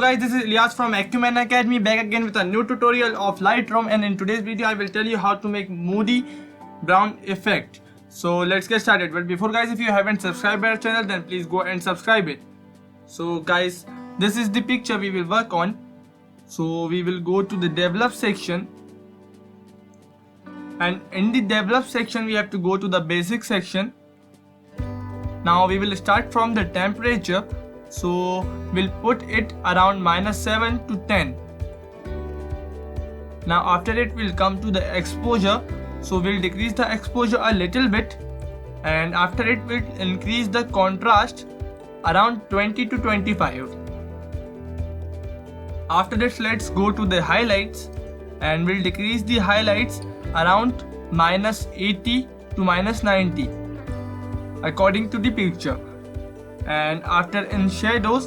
guys, this is Ilyas from Acumen Academy, back again with a new tutorial of Lightroom, and in today's video I will tell you how to make moody brown effect. So let's get started. But before guys, if you haven't subscribed our channel, then please go and subscribe it. So guys, this is the picture we will work on. So we will go to the develop section, and in the develop section we have to go to the basic section. Now we will start from the temperature. So we'll put it around -7 to 10. Now after it we'll come to the exposure. So we'll decrease the exposure a little bit, and after it we'll increase the contrast around 20 to 25. After this let's go to the highlights, and we'll decrease the highlights around -80 to -90 according to the picture. And after in shadows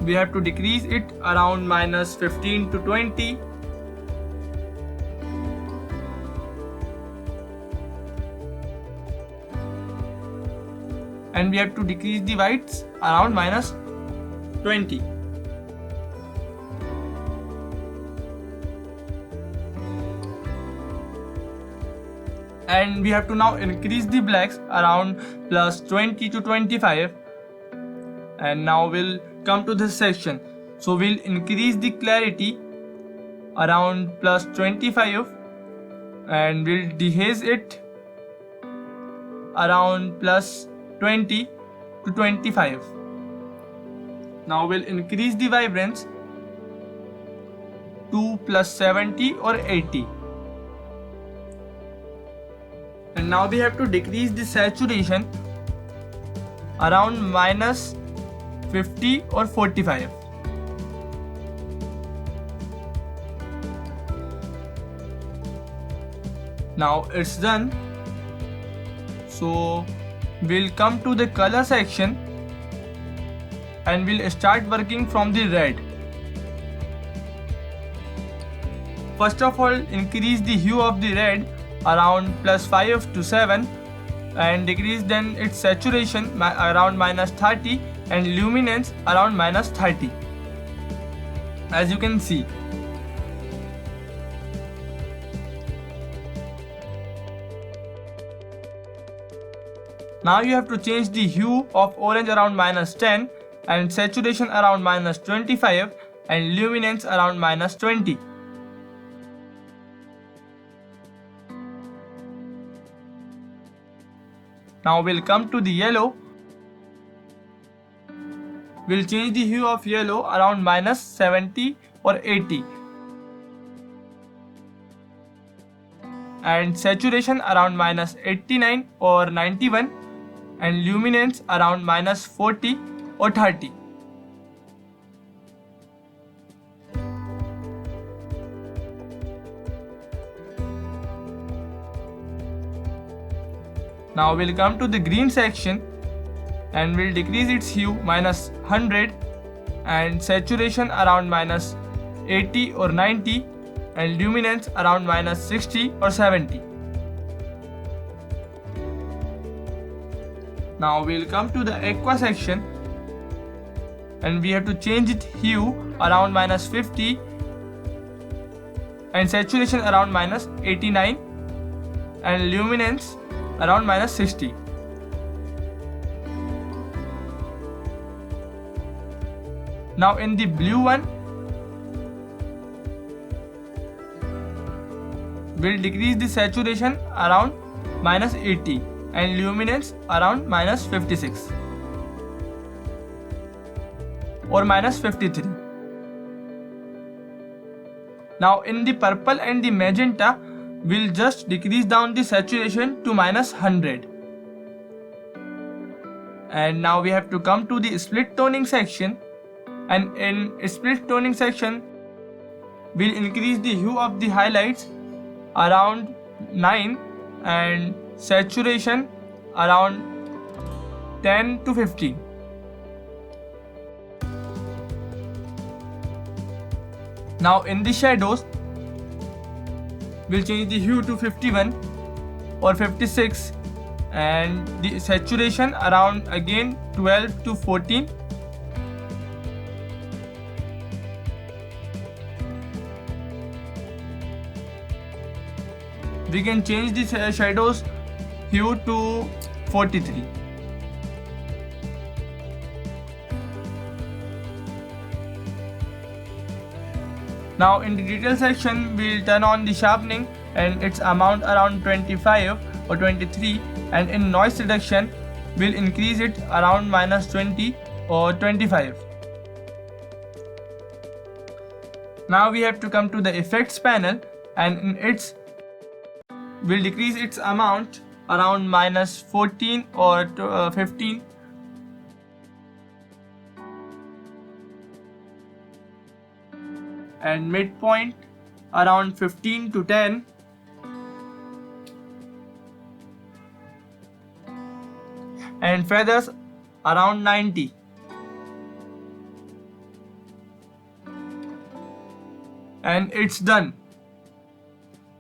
we have to decrease it around -15 to 20. And we have to decrease the whites around -20. And we have to now increase the blacks around +20 to 25. And now we'll come to this section. So we'll increase the clarity around +25, and we'll dehaze it around +20 to 25. Now we'll increase the vibrance to +70 or 80. And now we have to decrease the saturation around -50 or 45. Now it's done. So we'll come to the color section, and we'll start working from the red. First of all, increase the hue of the red around +5 to 7, and decrease then its saturation around -30 and luminance around -30, as you can see. Now you have to change the hue of orange around -10, and saturation around -25, and luminance around -20. Now we'll come to the yellow. We'll change the hue of yellow around -70 or 80, and saturation around -89 or 91, and luminance around -40 or 30. Now we'll come to the green section, and we'll decrease its hue -100, and saturation around -80 or 90, and luminance around -60 or 70. Now we'll come to the aqua section, and we have to change its hue around -50, and saturation around -89, and luminance around -60. Now in the blue one, we'll decrease the saturation around -80, and luminance around -56 or -53. Now in the purple and the magenta, we'll just decrease down the saturation to -100. And now we have to come to the split toning section, and in split toning section we'll increase the hue of the highlights around 9, and saturation around 10 to 15. Now in the shadows, we'll change the hue to 51 or 56, and the saturation around again 12 to 14, we can change the shadows hue to 43. Now in the detail section, we'll turn on the sharpening and its amount around 25 or 23, and in noise reduction, we'll increase it around -20 or 25. Now we have to come to the effects panel, and in its we'll decrease its amount around -14 or 15, and midpoint around 15 to 10, and feathers around 90. And it's done.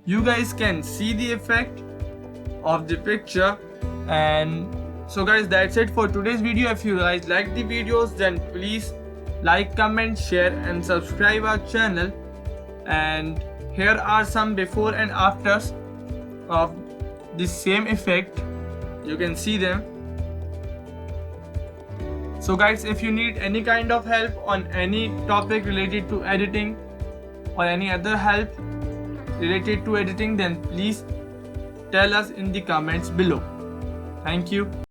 You guys can see the effect of the picture. And so guys, that's it for today's video. If you guys like the videos, then please like, comment, share and subscribe our channel. And here are some before and afters of the same effect. You can see them. So guys, if you need any kind of help on any topic related to editing or any other help related to editing, then please tell us in the comments below. Thank you.